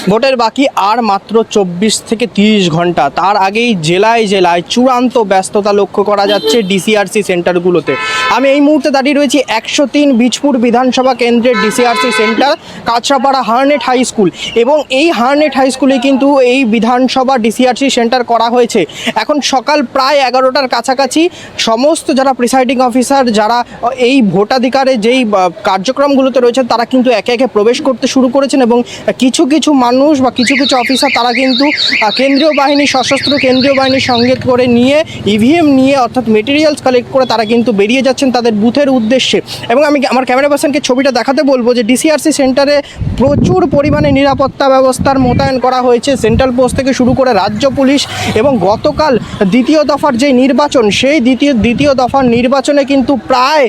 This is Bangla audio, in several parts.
ভোটের বাকি আর মাত্র 24 থেকে 30 ঘন্টা। তার আগেই জেলায় জেলায় চূড়ান্ত ব্যস্ততা লক্ষ্য করা যাচ্ছে ডিসিআরসি সেন্টারগুলোতে। আমি এই মুহূর্তে দাঁড়িয়ে রয়েছি 103 বীজপুর বিধানসভা কেন্দ্রের DCRC centre Kanchrapara Harnett high school, এবং এই হার্নেট হাই স্কুলে কিন্তু এই বিধানসভা ডিসিআরসি সেন্টার করা হয়েছে। এখন সকাল প্রায় 11টার কাছাকাছি সমস্ত যারা প্রিসাইডিং অফিসার, যারা এই ভোটাধিকারে যেই কার্যক্রমগুলোতে রয়েছেন, তারা কিন্তু একে একে প্রবেশ করতে শুরু করেছেন, এবং কিছু কিছু মানুষ বা কিছু কিছু অফিসার তারা কিন্তু কেন্দ্রীয় বাহিনী, সশস্ত্র কেন্দ্রীয় বাহিনীর সঙ্গে করে নিয়ে ইভিএম নিয়ে, অর্থাৎ মেটেরিয়ালস কালেক্ট করে তারা কিন্তু বেরিয়ে যাচ্ছেন তাদের বুথের উদ্দেশ্যে। এবং আমি আমার ক্যামেরা পার্সনকে ছবিটা দেখাতে বলবো যে ডিসিআরসি সেন্টারে প্রচুর পরিমাণে নিরাপত্তা ব্যবস্থার মোতায়েন করা হয়েছে, সেন্ট্রাল পোস্ট থেকে শুরু করে রাজ্য পুলিশ। এবং গতকাল দ্বিতীয় দফার যে নির্বাচন, সেই দ্বিতীয় দফার নির্বাচনে কিন্তু প্রায়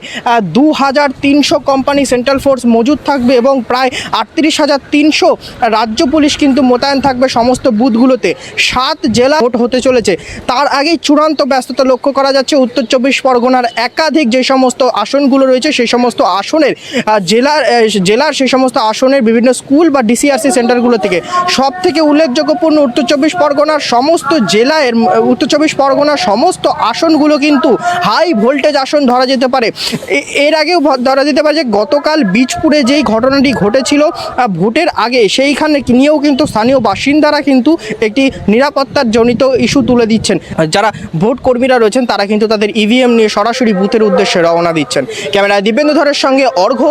2300 কোম্পানি সেন্ট্রাল ফোর্স মজুদ থাকবে, এবং প্রায় 38,300 রাজ্য পুলিশ কিন্তু মোতায়েন থাকবে সমস্ত বুথগুলোতে। 7 জেলা ভোট হতে চলেছে। তার আগেই চূড়ান্ত ব্যস্ততা লক্ষ্য করা যাচ্ছে উত্তর 24 পরগনার একাধিক যে সমস্ত আসনগুলো রয়েছে, সেই সমস্ত আসনের জেলার সেই সমস্ত আসনের বিভিন্ন স্কুল বা ডিসিআরসি সেন্টারগুলো থেকে। সব থেকে উল্লেখযোগ্যপূর্ণ উত্তর 24 পরগনার সমস্ত জেলায়, উত্তর 24 পরগনার সমস্ত আসনগুলো কিন্তু হাই ভোল্টেজ আসন ধরা যেতে পারে। এর আগেও ধরা যেতে পারে যে গতকাল বীজপুরে যেই ঘটনাটি ঘটেছিল ভোটের আগে, সেইখানে নিয়েও কিন্তু স্থানীয় বাসিন্দারা কিন্তু একটি নিরাপত্তার জনিত ইস্যু তুলে দিচ্ছেন। যারা ভোট কর্মীরা রয়েছেন তারা কিন্তু তাদের ইভিএম নিয়ে সরাসরি বুথের উদ্দেশ্যে রওনা দিচ্ছেন। ক্যামেরায় দিব্যেন্দু ধরের সঙ্গে অর্ঘ্য,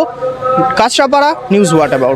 কাঁচরাপাড়া, নিউজ হোয়াট অ্যাবাউট।